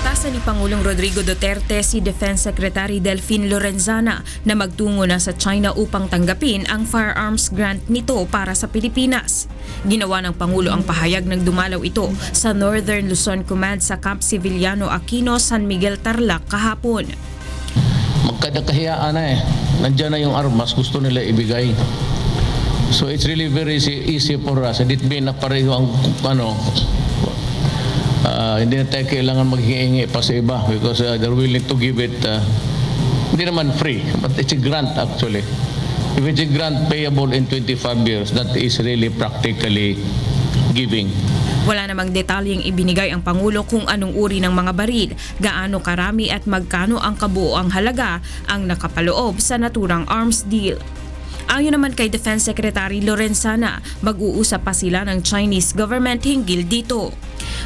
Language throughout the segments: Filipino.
Inatasan ni Pangulong Rodrigo Duterte si Defense Secretary Delfin Lorenzana na magtungo na sa China upang tanggapin ang firearms grant nito para sa Pilipinas. Ginawa ng Pangulo ang pahayag ng dumalaw ito sa Northern Luzon Command sa Camp Civiliano Aquino, San Miguel, Tarlac kahapon. Magkadakahiyaan na Nandiyan na yung armas, gusto nila ibigay. So it's really very easy for us. Hindi na pareho ang hindi na tayo kailangan maghihingi pa sa iba because they're willing to give it hindi naman free, but it's a grant actually. If it's a grant payable in 25 years, that is really practically giving. Wala namang detalyeng ibinigay ang Pangulo kung anong uri ng mga baril, gaano karami at magkano ang kabuoang halaga ang nakapaloob sa naturang arms deal. Ayon naman kay Defense Secretary Lorenzana, mag-uusap pa sila ng Chinese government hinggil dito.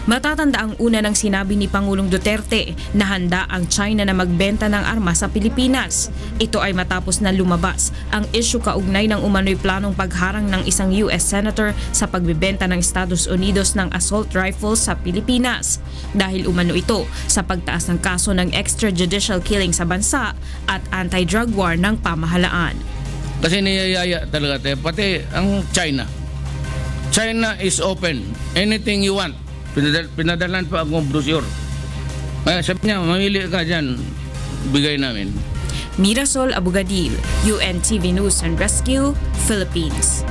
Matatanda ang una ng sinabi ni Pangulong Duterte na handa ang China na magbenta ng armas sa Pilipinas. Ito ay matapos na lumabas ang issue kaugnay ng umano'y planong pagharang ng isang US Senator sa pagbebenta ng Estados Unidos ng assault rifles sa Pilipinas. Dahil umano ito sa pagtaas ng kaso ng extrajudicial killing sa bansa at anti-drug war ng pamahalaan. Kasi niyayaya talaga tayo, pati ang China. China is open. Anything you want. Pinadalan pa akong brochure. Kaya sabi niya, mamili ka dyan, bigay namin. Mirasol Abugadil, UNTV News and Rescue, Philippines.